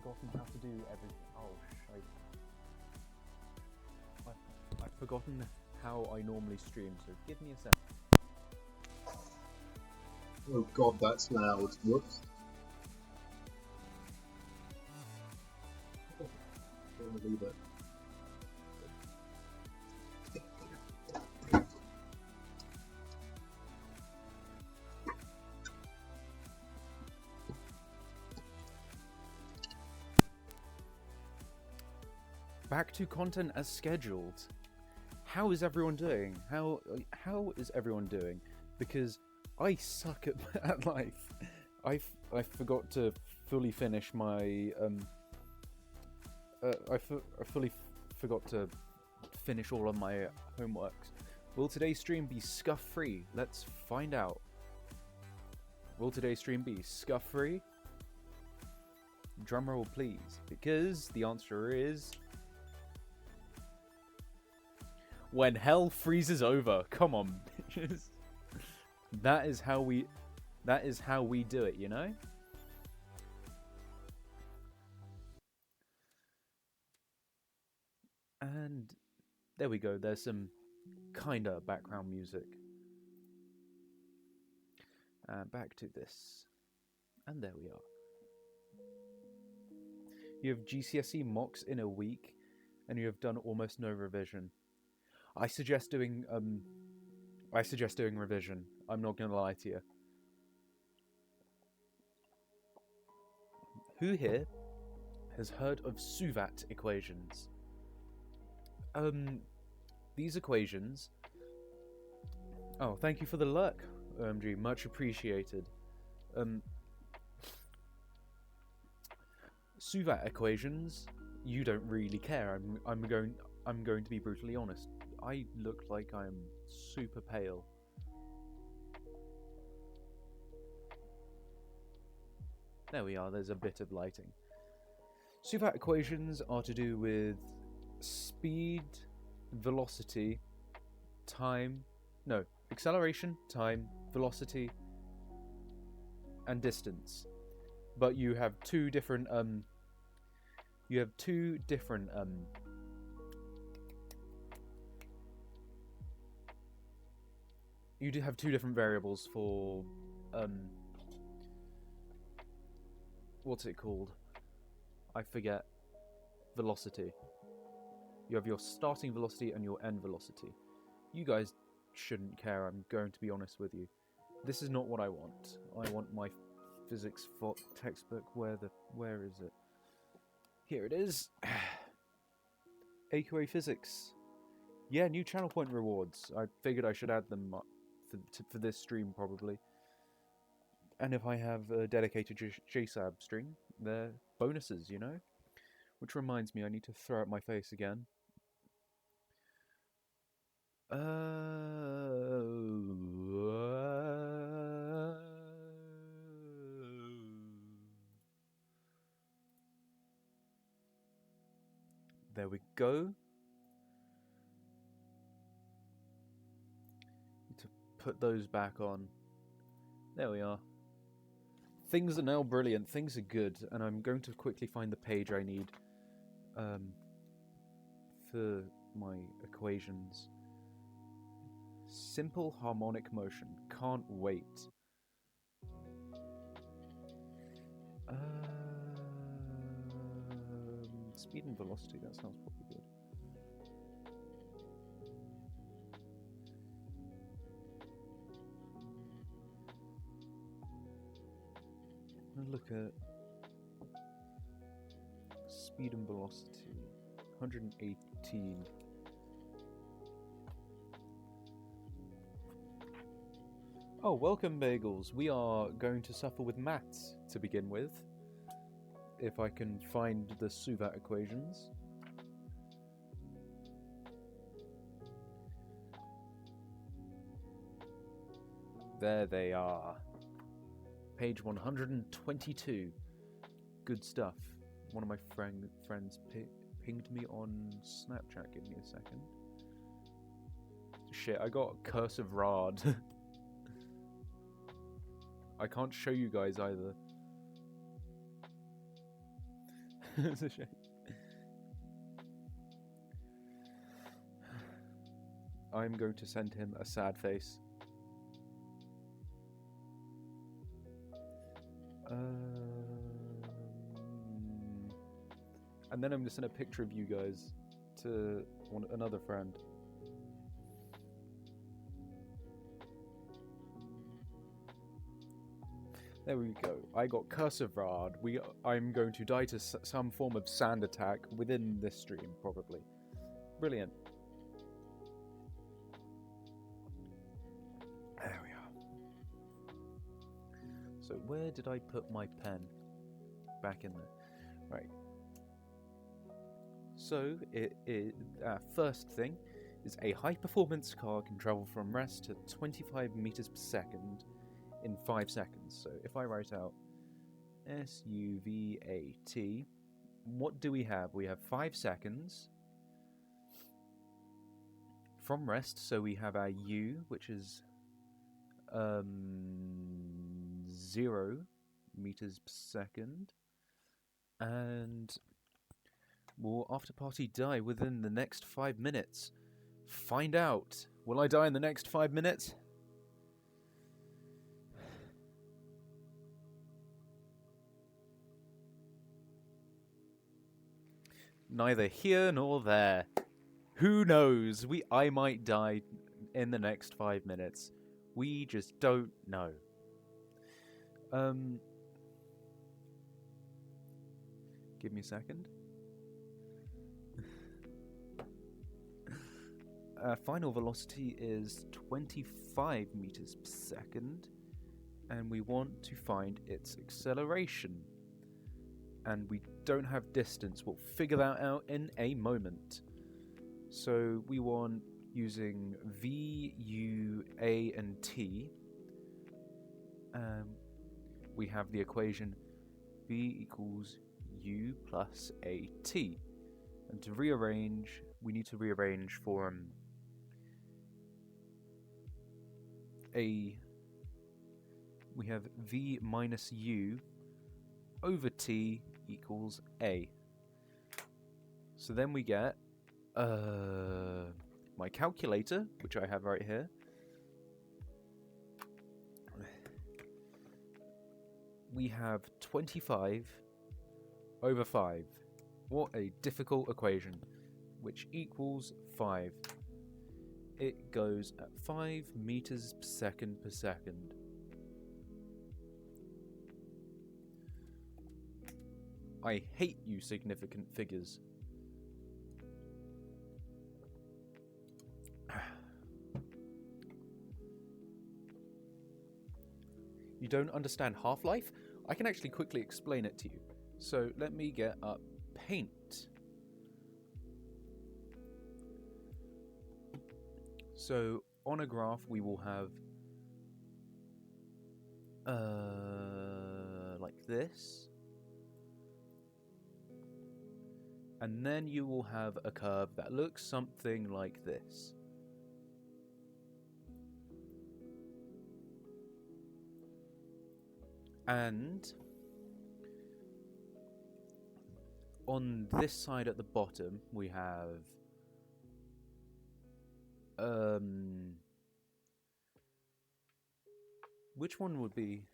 forgotten how to do everything. Oh, shite. I've forgotten how I normally stream, so give me a sec. Oh god, that's loud. Whoops. I'm gonna leave it. Back to content as scheduled. How is everyone doing? How is everyone doing? Because I suck at life. I forgot to fully finish my I fully forgot to finish all of my homeworks. Will today's stream be scuff free? Let's find out. Will today's stream be scuff free? Drumroll please, because the answer is when hell freezes over. Come on, bitches. That is how we do it, you know? And there we go. There's some kinda background music. Back to this. And there we are. You have GCSE mocks in a week, and you have done almost no revision. I suggest doing revision. I'm not gonna lie to you. Who here has heard of Suvat equations? These equations... Oh, thank you for the lurk, OMG. Much appreciated. Suvat equations, you don't really care. I'm going to be brutally honest. I look like I'm super pale. There we are, there's a bit of lighting. Suvat equations are to do with speed, velocity, time, no, acceleration, time, velocity, and distance. But you have two different you have two different variables for what's it called? I forget. Velocity. You have your starting velocity and your end velocity. You guys shouldn't care, I'm going to be honest with you. This is not what I want. I want my physics textbook. Where is it? Here it is. AQA Physics. Yeah, new channel point rewards. I figured I should add them up for this stream probably. And if I have a dedicated JSAB stream, they're bonuses, you know? Which reminds me, I need to throw out my face again. There we go. Need to put those back on. There we are. Things are now brilliant. Things are good, and I'm going to quickly find the page I need for my equations. Simple harmonic motion. Can't wait. Speed and velocity. That sounds probably good. Look at speed and velocity. 118. Oh, welcome bagels. We are going to suffer with maths to begin with. If I can find the Suvat equations. There they are. Page 122. Good stuff. One of my friends pinged me on Snapchat. Give me a second. Shit, I got cursive rod. I can't show you guys either. It's a shame. I'm going to send him a sad face. And then I'm going to send a picture of you guys to another friend. There we go. I got Cursive Rod. I'm going to die to some form of sand attack within this stream, probably. Brilliant. There we are. So where did I put my pen? Back in there. Right. So first thing is a high-performance car can travel from rest to 25 meters per second in 5 seconds. So if I write out SUVAT, what do we have? We have 5 seconds from rest. So we have our U, which is 0 meters per second, and will after party die within the next 5 minutes? Find out. Will I die in the next 5 minutes? Neither here nor there. Who knows? I might die in the next 5 minutes. We just don't know. Give me a second. Final velocity is 25 meters per second, and we want to find its acceleration. And we don't have distance. We'll figure that out in a moment. So we want using V, U, A, and T. We have the equation V equals U plus AT. And to rearrange, we need to rearrange for we have V minus U over T equals A. So then we get my calculator, which I have right here. We have 25 over 5. What a difficult equation. Which equals 5. It goes at 5 meters per second per second. I hate you, significant figures. You don't understand Half-Life? I can actually quickly explain it to you. So let me get up Paint. So on a graph we will have like this. And then you will have a curve that looks something like this. And on this side at the bottom, we have which one would be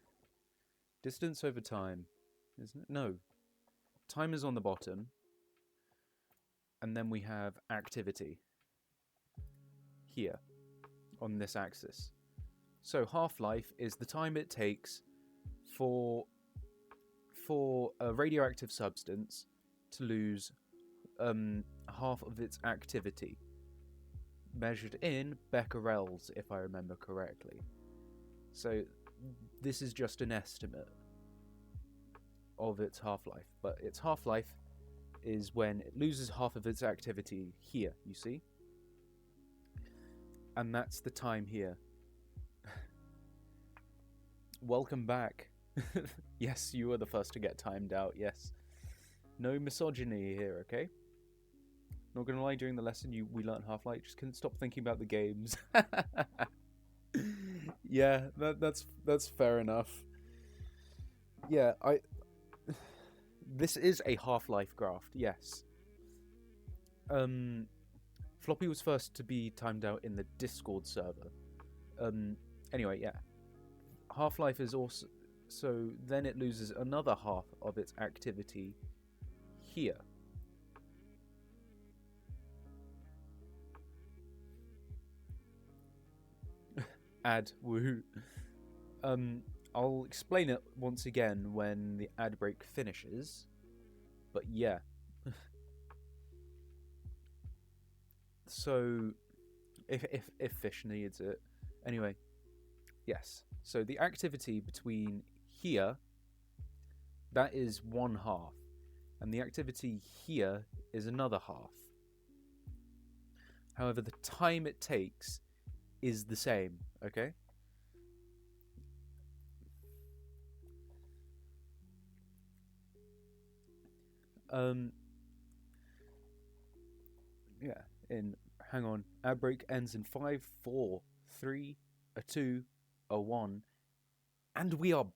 distance over time, isn't it? No, time is on the bottom, and then we have activity here on this axis. So half-life is the time it takes for a radioactive substance to lose half of its activity, measured in becquerels, if I remember correctly. So this is just an estimate of its half-life, but its half-life is when it loses half of its activity here, you see? And that's the time here. Welcome back. Yes, you were the first to get timed out, yes. No misogyny here, okay? Not gonna lie, during the lesson we learned Half-Life, just couldn't stop thinking about the games. Yeah, that's fair enough. Yeah, This is a half-life graph, yes. Floppy was first to be timed out in the Discord server. Anyway, yeah. Half-life is also... So then it loses another half of its activity here. Ad, woohoo. I'll explain it once again when the ad break finishes. But yeah. So, if Fish needs it. Anyway, yes. So the activity between here, that is one half. And the activity here is another half. However, the time it takes is the same, okay? Yeah, hang on. Ad break ends in 5, 4, 3, a 2, a 1. And we are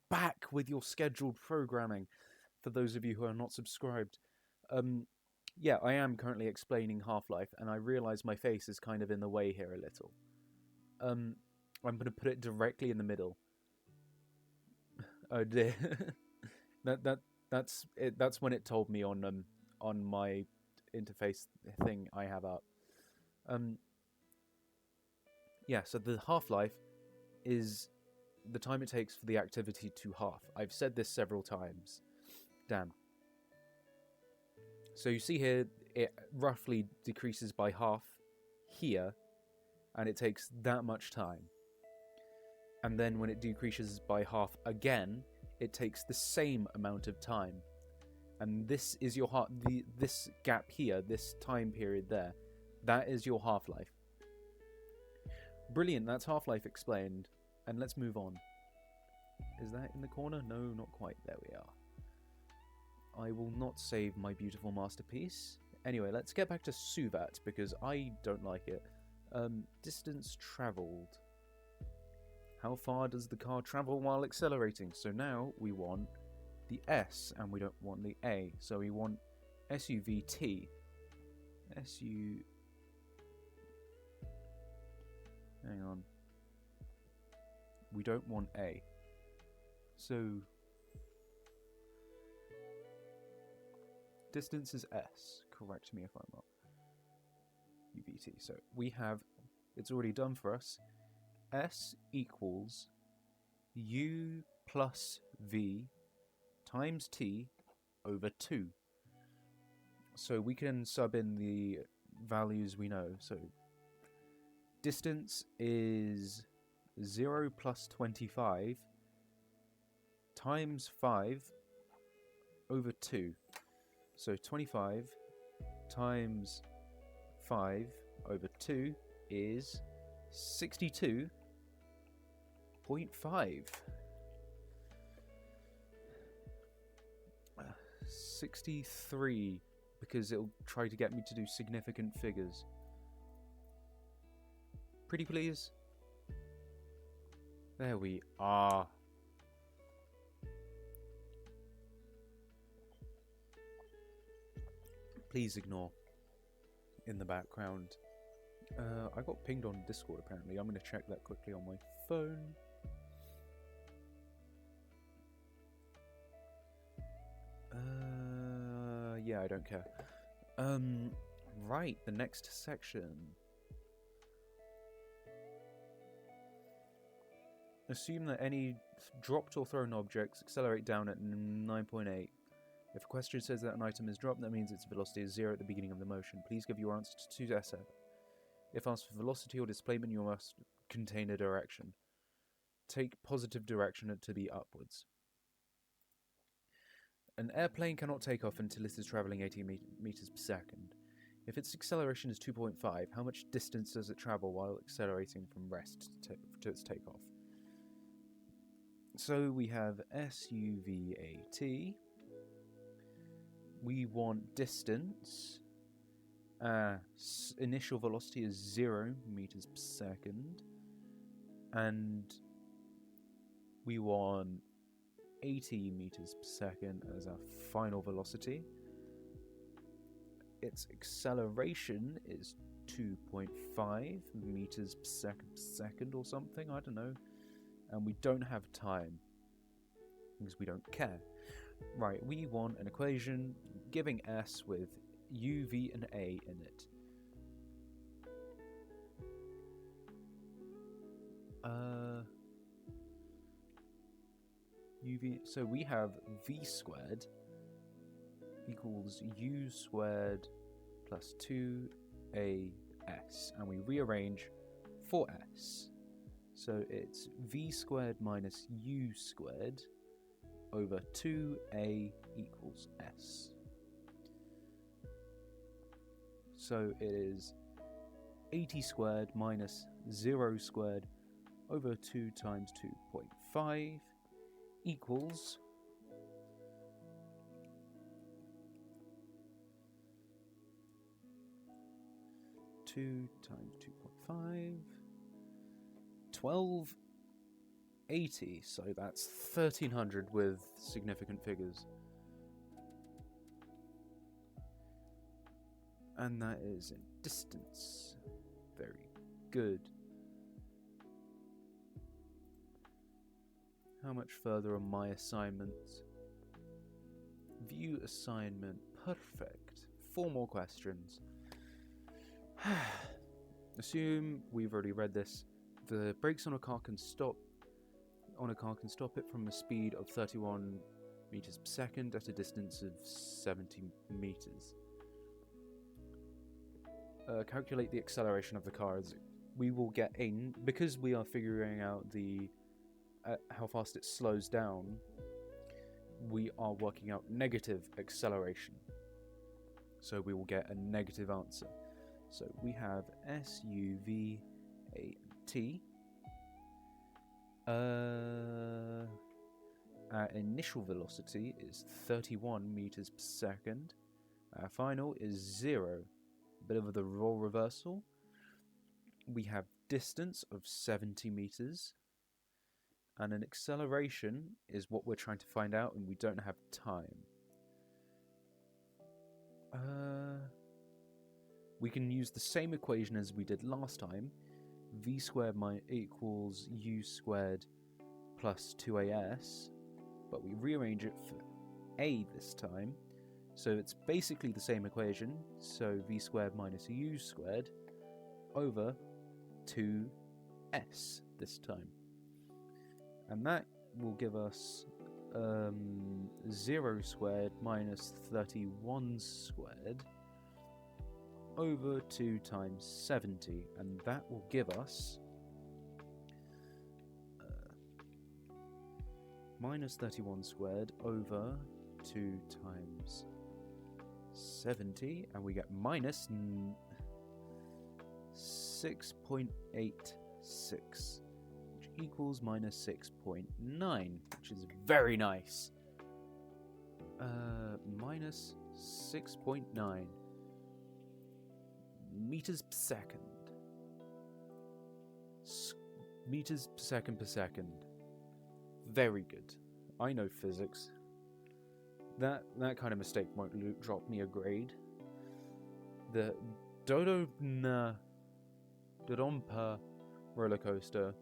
back with your scheduled programming for those of you who are not subscribed. Yeah, I am currently explaining Half-Life, and I realise my face is kind of in the way here a little. I'm going to put it directly in the middle. Oh dear. That's it. That's when it told me on my interface thing I have up. Yeah, so the half-life is the time it takes for the activity to half. I've said this several times. Damn. So you see here, it roughly decreases by half here, and it takes that much time. And then when it decreases by half again, it takes the same amount of time. And this is your this gap here, this time period there, that is your half-life. Brilliant, that's half-life explained. And let's move on. Is that in the corner? No, not quite. There we are. I will not save my beautiful masterpiece. Anyway, let's get back to Suvat, because I don't like it. Distance travelled. How far does the car travel while accelerating? So now we want the S, and we don't want the A. So we want SUVT. Hang on. We don't want A. So distance is S. Correct me if I'm wrong. UVT. So we have, it's already done for us. S equals U plus V times T over 2. So we can sub in the values we know. So distance is 0 plus 25 times 5 over 2. So 25 times 5 over 2 is 62.5. 63, because it'll try to get me to do significant figures. Pretty please? There we are. Please ignore in the background. I got pinged on Discord apparently. I'm going to check that quickly on my phone. Yeah, I don't care. Right, the next section. Assume that any dropped or thrown objects accelerate down at 9.8. If a question says that an item is dropped, that means its velocity is 0 at the beginning of the motion. Please give your answer to 2 SF. If asked for velocity or displacement, you must contain a direction. Take positive direction to be upwards. An airplane cannot take off until it is travelling 80 meters per second. If its acceleration is 2.5, how much distance does it travel while accelerating from rest to its takeoff? So we have SUVAT. We want distance. Initial velocity is 0 meters per second. And we want 80 meters per second as our final velocity. Its acceleration is 2.5 meters per second or something, I don't know. And we don't have time because we don't care. Right, we want an equation giving S with U, V, and A in it. UV. So we have V squared equals U squared plus 2AS, and we rearrange for S. So it's V squared minus U squared over 2A equals S. So it is 80 squared minus 0 squared over 2 times 2.5 equals 2 times 2.5, 1280. So that's 1300 with significant figures. And that is in distance. Very good. How much further on my assignments? View assignment. Perfect. 4 more questions. Assume we've already read this. The brakes on a car can stop it from a speed of 31 meters per second at a distance of 70 meters. Calculate the acceleration of the car. We will get because we are figuring out the how fast it slows down. We are working out negative acceleration, so we will get a negative answer. So we have S, U, V, A, and T. Our initial velocity is 31 meters per second. Our final is 0. Bit of the role reversal. We have distance of 70 meters. And an acceleration is what we're trying to find out, and we don't have time. We can use the same equation as we did last time. V squared equals U squared plus 2AS. But we rearrange it for A this time. So it's basically the same equation. So V squared minus U squared over 2S this time. And that will give us 0 squared minus 31 squared over 2 times 70. And that will give us minus 31 squared over 2 times 70, and we get minus 6.86, which equals minus 6.9, which is very nice. Minus 6.9 meters per second. Meters per second. Very good. I know physics. That kind of mistake won't drop me a grade. The Dodonpa roller coaster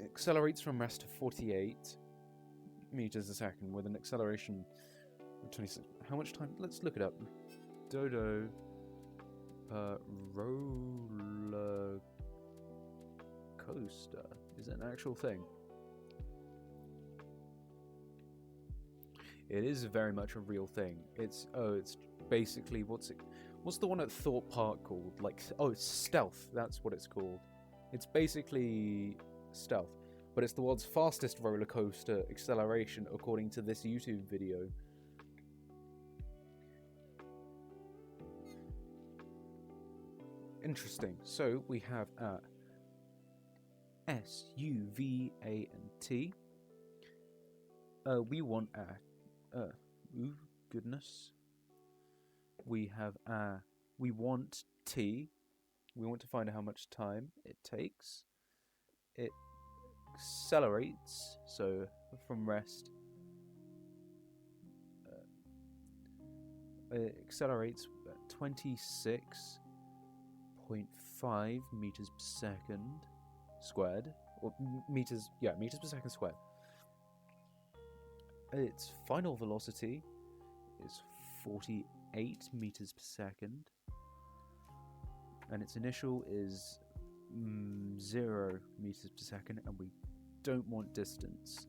accelerates from rest to 48 meters a second with an acceleration of 26. How much time? Let's look it up. Dodo roller coaster. Is it an actual thing? It is very much a real thing. It's basically what's the one at Thorpe Park called? It's Stealth. That's what it's called. It's basically Stealth, but it's the world's fastest roller coaster acceleration according to this YouTube video. Interesting. So we have S, U, V, A, and T. We want goodness. We have we want T. We want to find out how much time it takes. accelerates, so from rest, it accelerates at 26.5 meters per second squared, or meters per second squared. Its final velocity is 48 meters per second, and its initial is 0 meters per second, and we don't want distance.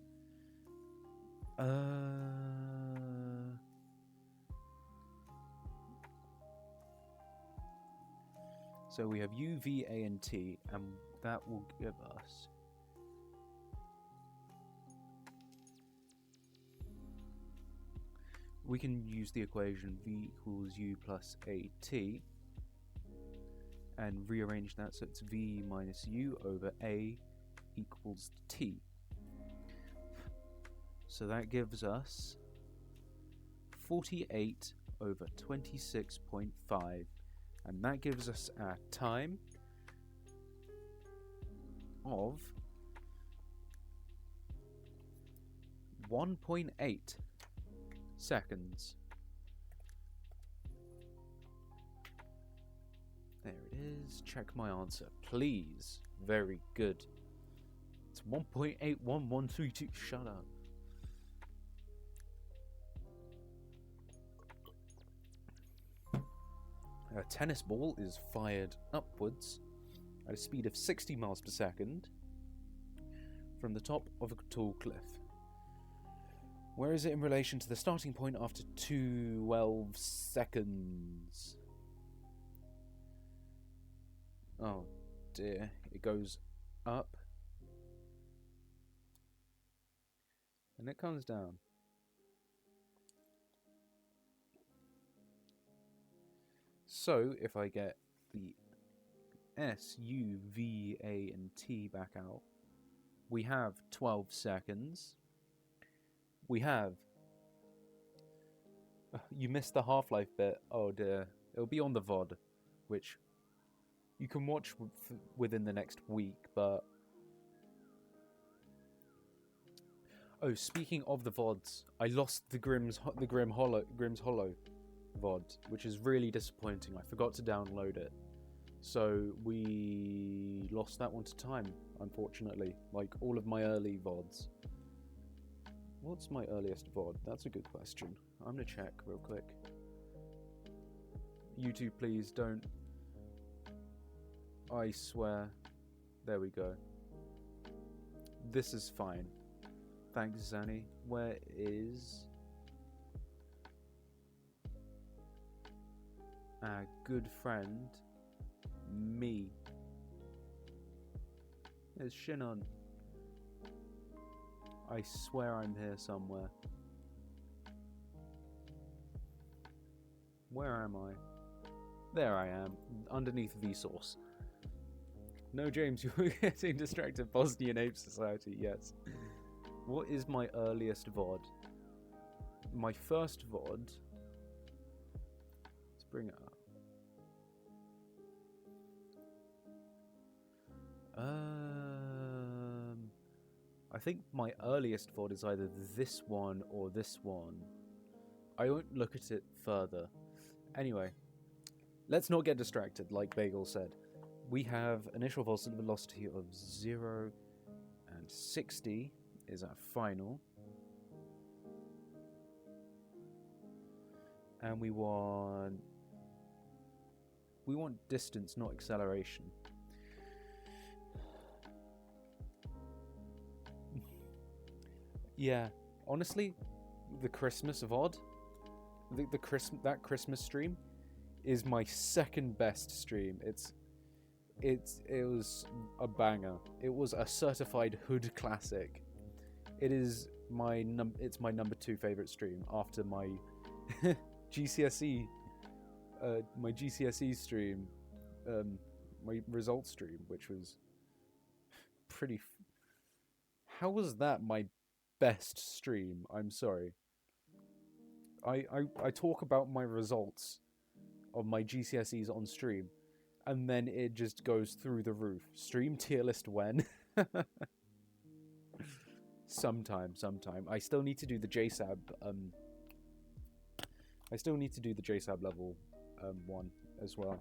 So we have U, V, A, and T, and that will give us we can use the equation V equals U plus AT and rearrange that so it's V minus U over A equals T. So that gives us 48 over 26.5, and that gives us a time of 1.8 seconds. There it is. Check my answer, please. Very good. It's 1.81132. Shut up. A tennis ball is fired upwards at a speed of 60 miles per second from the top of a tall cliff. Where is it in relation to the starting point after 12 seconds? Oh dear, it goes up and it comes down. So if I get the S, U, V, A, and T back out, we have 12 seconds. We have... You missed the Half-Life bit. Oh dear. It'll be on the VOD, which you can watch within the next week, but... Oh, speaking of the VODs, I lost the Grimm's Hollow VOD, which is really disappointing. I forgot to download it. So we lost that one to time, unfortunately. Like all of my early VODs. What's my earliest VOD? That's a good question. I'm gonna check real quick. YouTube, please don't. I swear. There we go. This is fine. Thanks, Zanny. Where is our good friend, me? There's Shinon. I swear I'm here somewhere. Where am I? There I am, underneath Vsauce. No, James, you're getting distracted. Bosnian Ape Society, yes. What is my earliest VOD? My first VOD... Let's bring it up. I think my earliest VOD is either this one or this one. I won't look at it further. Anyway, let's not get distracted, like Bagel said. We have initial velocity of 0 and 60 is our final. And we want distance, not acceleration. Yeah, honestly, the Christmas VOD, that Christmas stream is my second best stream. It was a banger. It was a certified hood classic. It is it's my number 2 favorite stream after my GCSE stream, my results stream, which was pretty. How was that my best stream? I'm sorry. I talk about my results of my GCSEs on stream, and then it just goes through the roof. Stream tier list when? Sometime. I still need to do the JSAB. I still need to do the JSAB level 1 as well,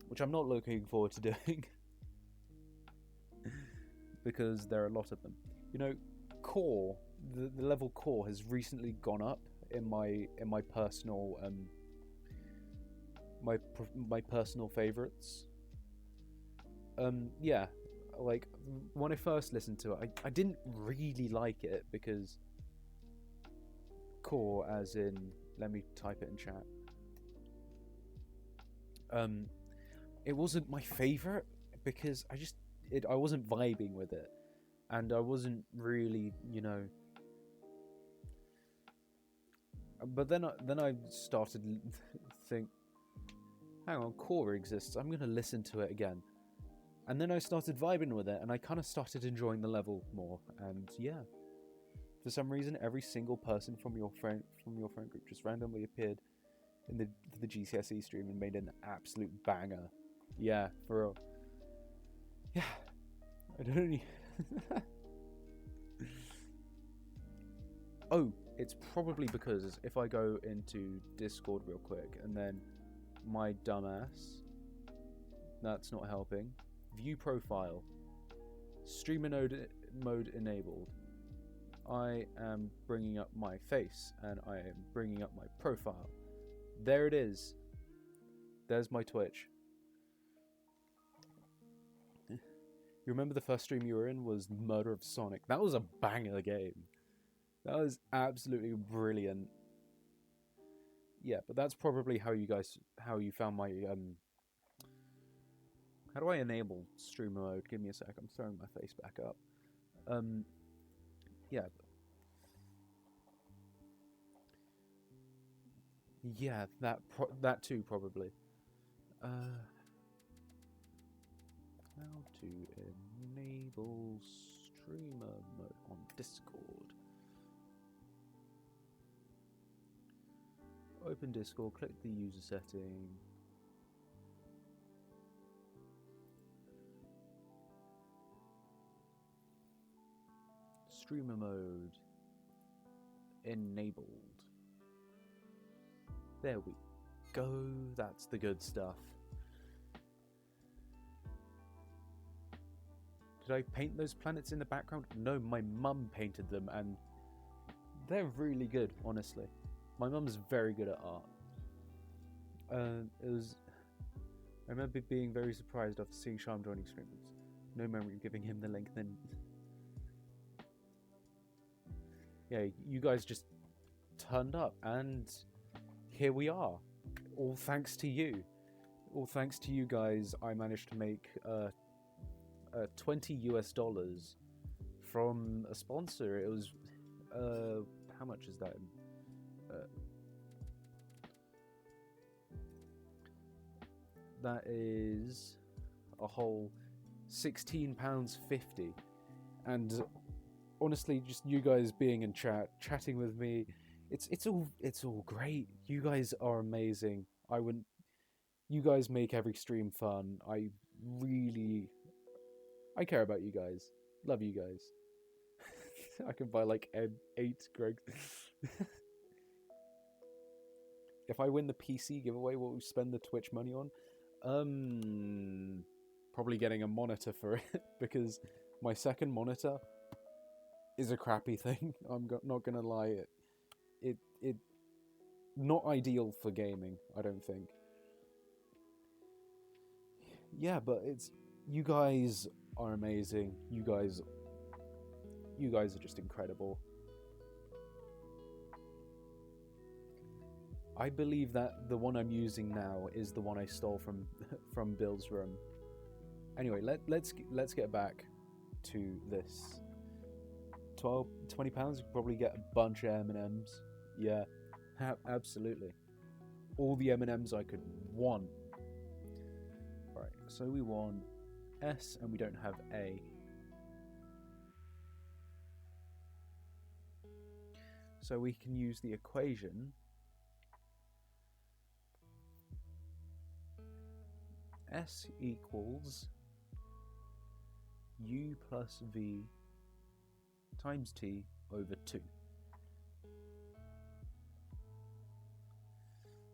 which I'm not looking forward to doing because there are a lot of them. You know, core, the level core has recently gone up in my personal my personal favorites. Yeah, like when I first listened to it, I didn't really like it because core, as in, let me type it in chat. It wasn't my favorite because I wasn't vibing with it, and I wasn't really, you know. But then I started think, hang on, core exists. I'm gonna listen to it again. And then I started vibing with it, and I kind of started enjoying the level more. And yeah, for some reason, every single person from your friend group just randomly appeared in the GCSE stream and made an absolute banger. Yeah, for real. Yeah, I don't need... Oh, it's probably because if I go into Discord real quick and then my dumbass, that's not helping. View profile, streamer mode enabled. I am bringing up my face and I am bringing up my profile. There it is. There's my Twitch. You remember the first stream you were in was Murder of Sonic? That was a banger game. That was absolutely brilliant. Yeah, but that's probably how you found my How do I enable streamer mode? Give me a sec. I'm throwing my face back up. Yeah. Yeah, that too probably. How to enable streamer mode on Discord? Open Discord. Click the user setting. Streamer mode enabled. There we go. That's the good stuff. Did I paint those planets in the background? No, my mum painted them, and they're really good, honestly. My mum's very good at art. I remember being very surprised after seeing Sharm joining streams. No memory of giving him the link then. Yeah, you guys just turned up, and here we are. All thanks to you. All thanks to you guys, I managed to make $20 US from a sponsor. It was how much is that? That is a whole £16.50, and honestly, just you guys being in chat, chatting with me, it's all great. You guys are amazing. You guys make every stream fun. I care about you guys. Love you guys. I can buy like 8 Greg. If I win the PC giveaway, what we spend the Twitch money on? Probably getting a monitor for it, because my second monitor is a crappy thing. I'm not gonna lie. It not ideal for gaming, I don't think. Yeah, but you guys are amazing. You guys are just incredible. I believe that the one I'm using now is the one I stole from Bill's room. Anyway, let's get back to this. £20, you could probably get a bunch of M&Ms. Yeah, absolutely. All the M&Ms I could want. Right, so we want S and we don't have A. So we can use the equation S equals U plus V times t over 2.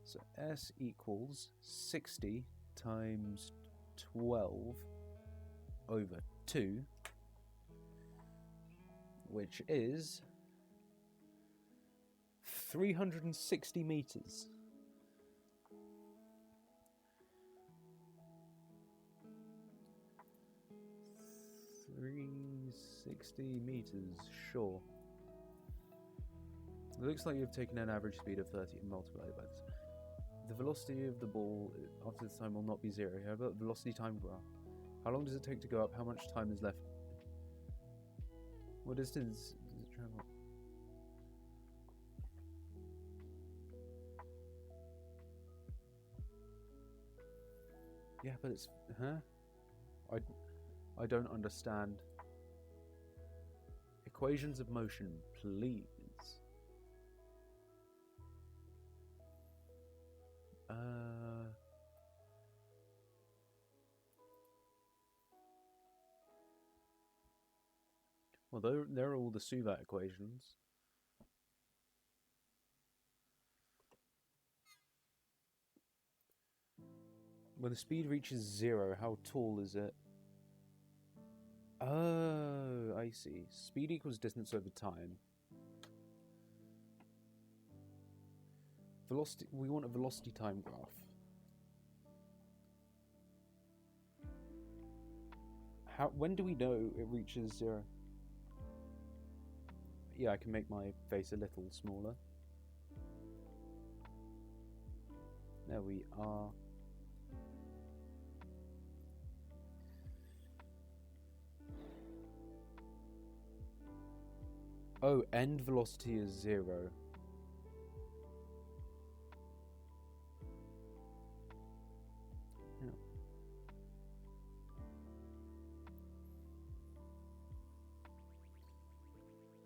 So s equals 60 times 12 over 2, which is 360 meters. Sure. It looks like you've taken an average speed of 30 and multiplied by this. The velocity of the ball after this time will not be 0. How about velocity time graph? How long does it take to go up? How much time is left? What distance does it travel? Yeah, but it's... Huh? I don't understand. Equations of motion, please. Well, there are all the Suvat equations. When the speed reaches 0, how tall is it? Oh, I see. Speed equals distance over time. Velocity. We want a velocity time graph. When do we know it reaches 0? Yeah, I can make my face a little smaller. There we are. Oh, end velocity is 0. Yeah.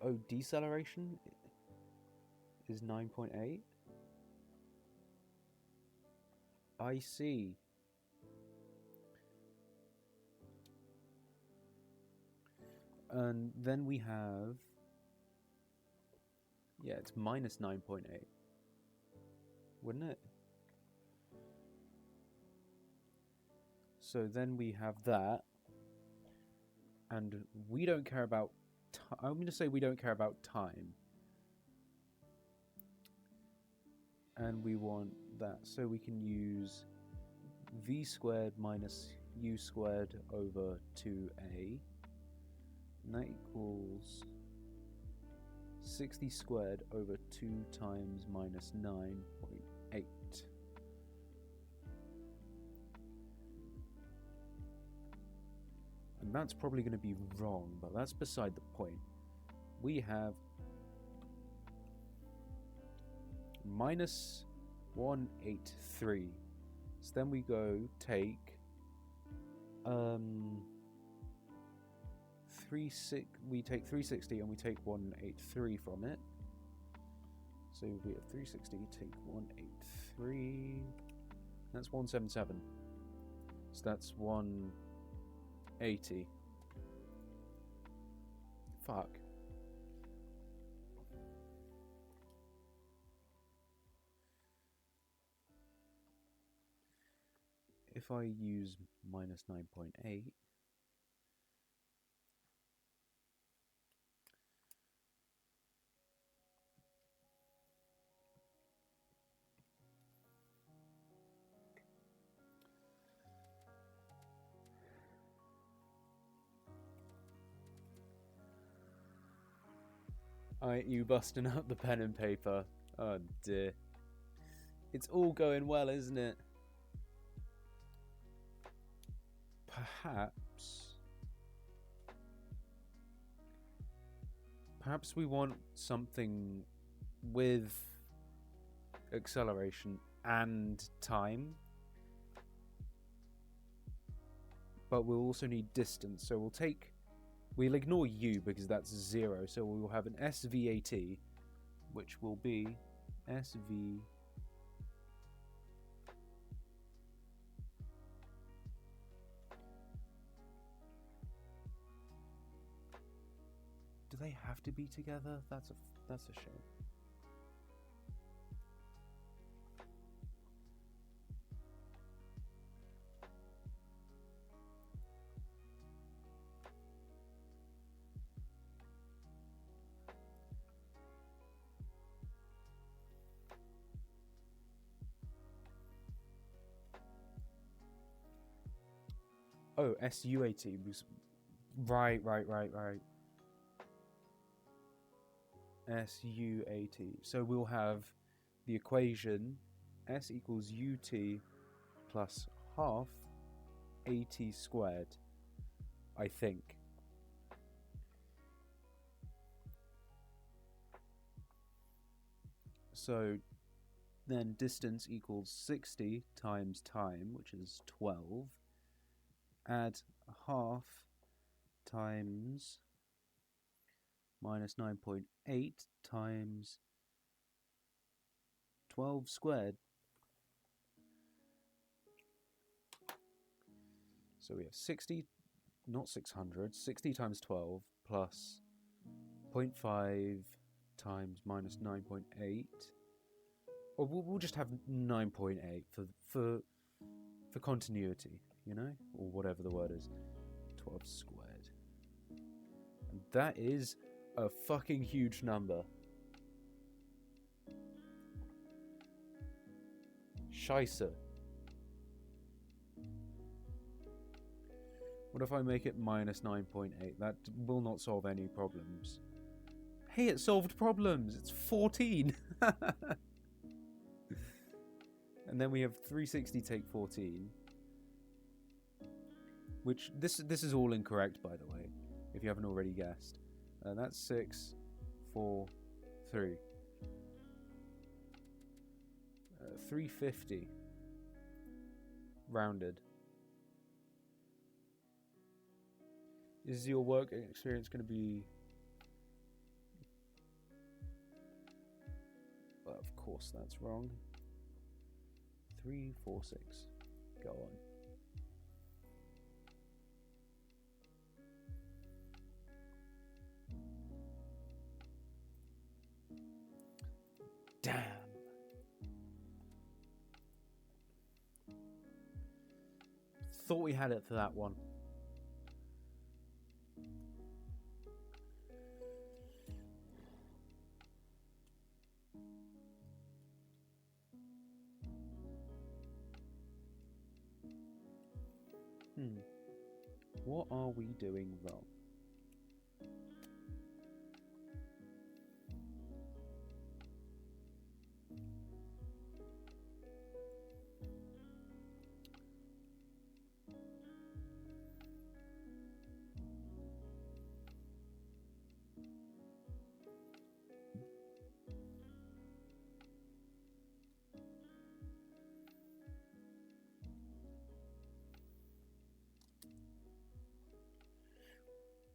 Oh, deceleration is 9.8? I see. And then we have... Yeah, it's minus 9.8. Wouldn't it? So then we have that. And we don't care about... I'm going to say we don't care about time. And we want that. So we can use v squared minus u squared over 2a. And that equals 60 squared over 2 times minus 9.8. And that's probably going to be wrong, but that's beside the point. We have minus 183. So then we go take 360 and we take 183 from it. So we have 360, take 183. That's 177. So that's 180. Fuck. If I use minus 9.8, you busting out the pen and paper. Oh dear. It's all going well, isn't it? Perhaps we want something with acceleration and time. But we'll also need distance, so we'll ignore u because that's 0, so we will have an SVAT, which will be SV they have to be together? That's a shame. Oh, SUAT was right. SUAT. So we'll have the equation S equals UT plus half AT squared, I think. So then distance equals 60 times time, which is 12. Add half times minus 9.8 times 12 squared. So we have 60, not 600, 60 times 12 plus 0.5 times minus 9.8. Or we'll just have 9.8 for continuity, you know? Or whatever the word is. 12 squared. And that is a fucking huge number. Scheisse. What if I make it minus 9.8? That will not solve any problems. Hey, it solved problems! It's 14! And then we have 360 take 14. Which, this is all incorrect, by the way, if you haven't already guessed. That's 6, 4, 3. 350. Rounded. Is your work experience going to be... Well, of course that's wrong. 346. Go on. Damn. Thought we had it for that one. What are we doing wrong?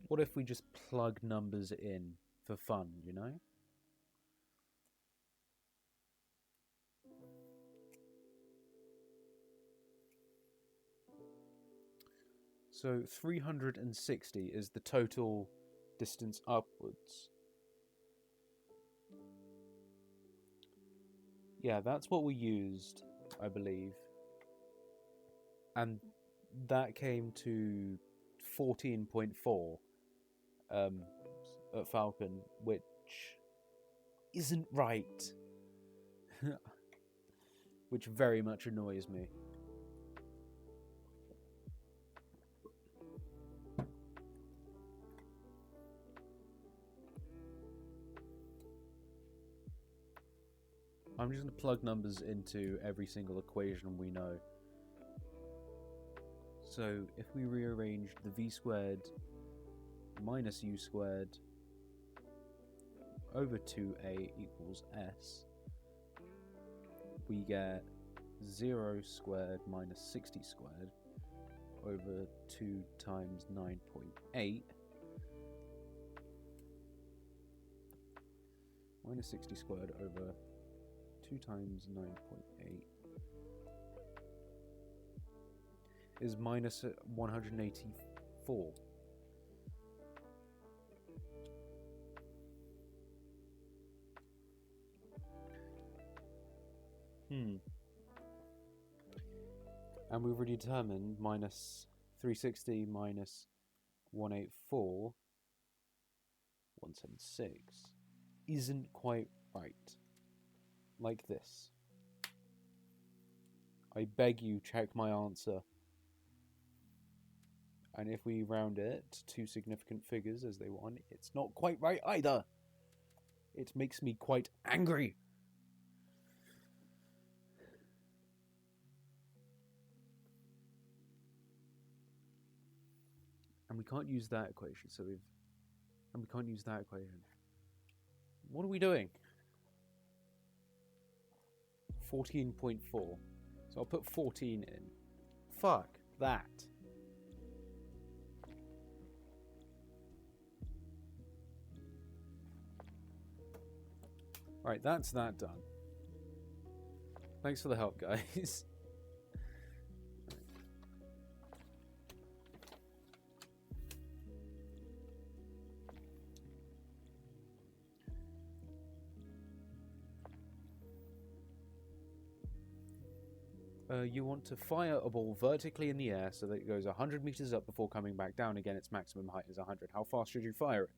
What if we just plug numbers in for fun, you know? So 360 is the total distance upwards. Yeah, that's what we used, I believe. And that came to 14.4 at Falcon, which isn't right. Which very much annoys me. I'm just going to plug numbers into every single equation we know. So if we rearrange the v squared minus u squared over 2a equals s, we get 0 squared minus 60 squared over 2 times 9.8 minus 60 squared over 2 times 9.8 is minus 184. And we've already determined minus 360 minus 184, 176 isn't quite right. Like this. I beg you, check my answer. And if we round it to two significant figures as they want, it's not quite right either. It makes me quite angry. And we can't use that equation, so we've... And we can't use that equation. What are we doing? 14.4. So I'll put 14 in. Fuck that. Right, that's that done. Thanks for the help, guys. You want to fire a ball vertically in the air so that it goes 100 meters up before coming back down again. Its maximum height is 100. How fast should you fire it?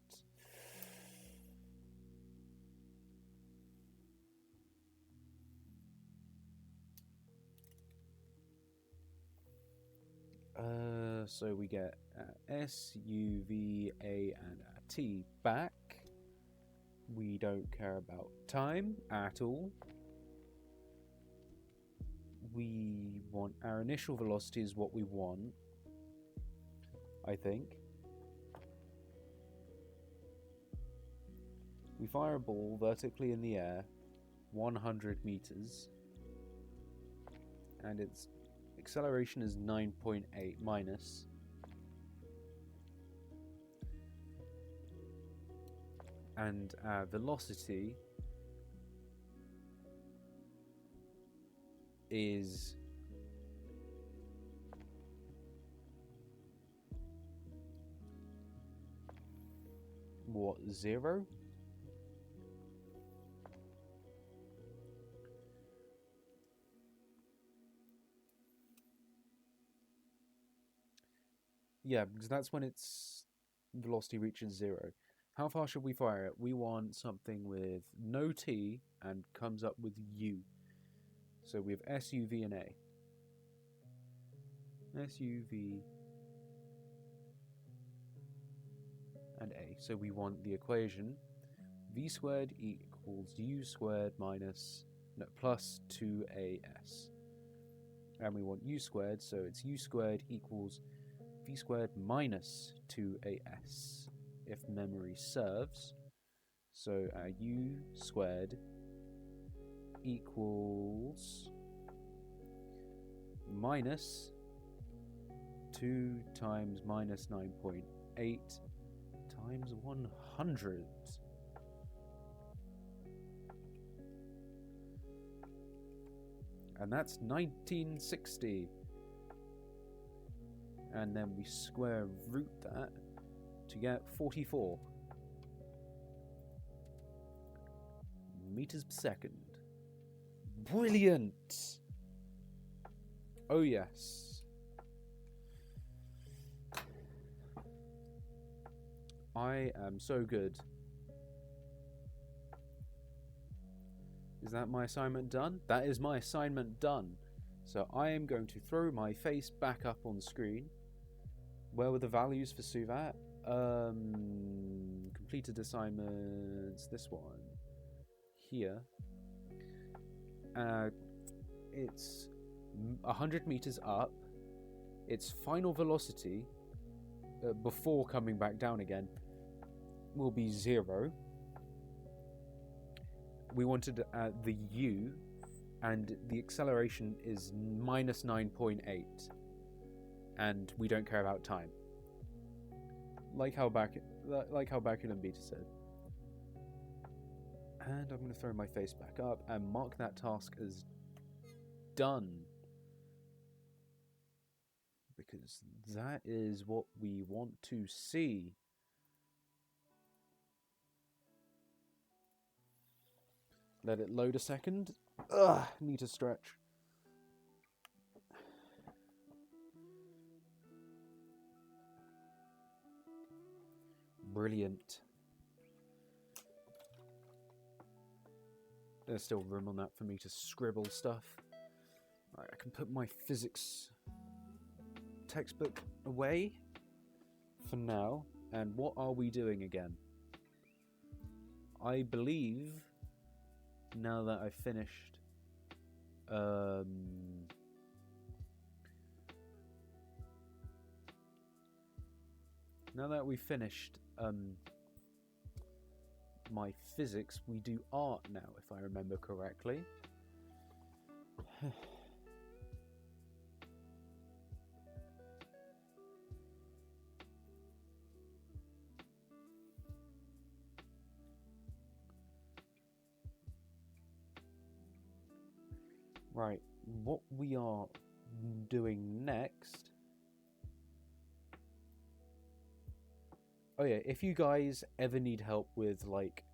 So we get S, U, V, A, and T back. We don't care about time at all. We want our initial velocity is what we want, I think. We fire a ball vertically in the air, 100 meters, and its acceleration is 9.8 minus. And our velocity is what, 0? Yeah, because that's when its velocity reaches 0. How far should we fire it? We want something with no T and comes up with U. So we have S, U, V, and A. S, U, V, and A. So we want the equation V squared equals U squared plus 2AS. And we want U squared, so it's U squared equals V squared minus 2AS, if memory serves. So our U squared equals minus 2 times minus 9.8 times 100. And that's 1960. And then we square root that to get 44 meters per second. Brilliant! Oh yes. I am so good. Is that my assignment done? That is my assignment done. So I am going to throw my face back up on screen. Where were the values for Suvat? Completed assignments. This one. Here. It's 100 meters up. Its final velocity, before coming back down again, will be 0. We wanted the U, and the acceleration is minus 9.8. And we don't care about time. Like how Bakulan Beta said. And I'm going to throw my face back up and mark that task as done. Because that is what we want to see. Let it load a second. Ugh, need to stretch. Brilliant. There's still room on that for me to scribble stuff. Right, I can put my physics textbook away for now. And what are we doing again? I believe, now that I've finished now that we've finished my physics, we do art now, if I remember correctly. Right, what we are doing next... Oh yeah, if you guys ever need help with, like,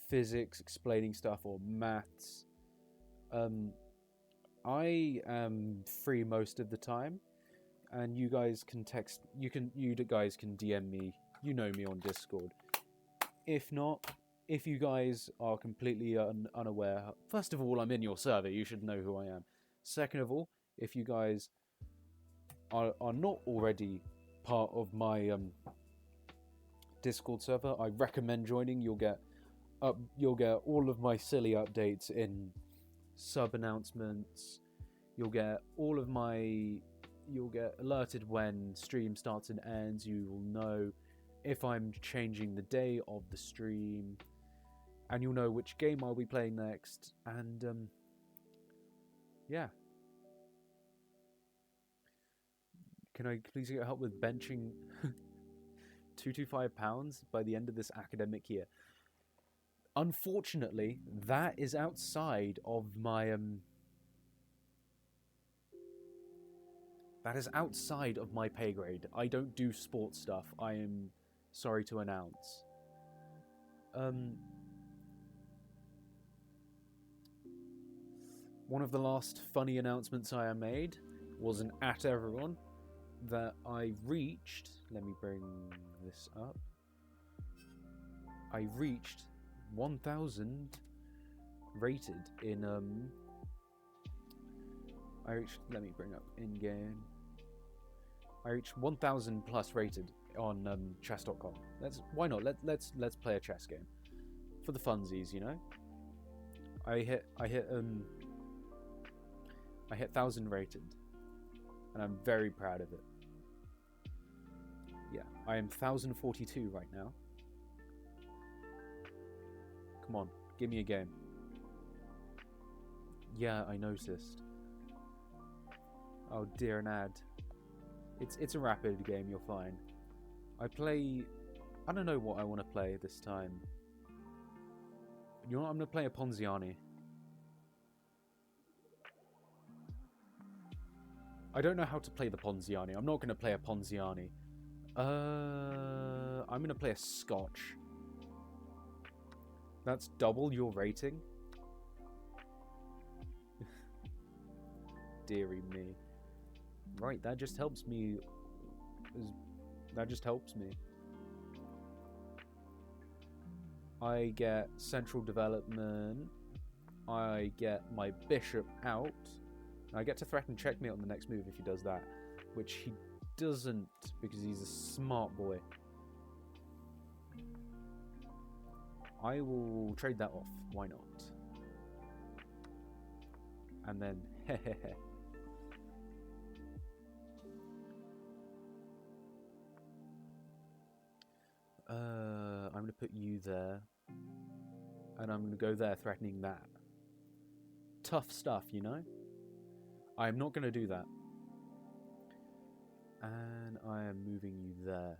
physics, explaining stuff, or maths, I am free most of the time, and you guys can text... You guys can DM me. You know me on Discord. If not, if you guys are completely unaware... First of all, I'm in your server. You should know who I am. Second of all, if you guys are not already part of my... Discord server, I recommend joining. You'll get all of my silly updates in sub announcements. You'll get alerted when stream starts and ends. You will know if I'm changing the day of the stream, and you'll know which game I'll be playing next. And yeah, can I please get help with benching 225 pounds by the end of this academic year? Unfortunately, that is outside of my pay grade. I don't do sports stuff. I am sorry to announce. One of the last funny announcements I made was an at everyone that I reached. Let me bring this up. I reached 1,000 rated in let me bring up in game. I reached 1,000 plus rated on chess.com. Why not? Let's play a chess game for the funsies, you know. I hit 1,000 rated, and I'm very proud of it. Yeah, I am 1,042 right now. Come on, give me a game. Yeah, I noticed. Oh dear, an ad. It's a rapid game, you're fine. I don't know what I want to play this time. You know what, I'm going to play a Ponziani. I don't know how to play the Ponziani. I'm not going to play a Ponziani. I'm going to play a Scotch. That's double your rating? Dearie me. Right, that just helps me. I get central development. I get my bishop out. I get to threaten checkmate on the next move if he does that, which he doesn't because he's a smart boy. I will trade that off. Why not? And then, hehehe. I'm going to put you there. And I'm going to go there threatening that. Tough stuff, you know? I'm not going to do that. And I am moving you there.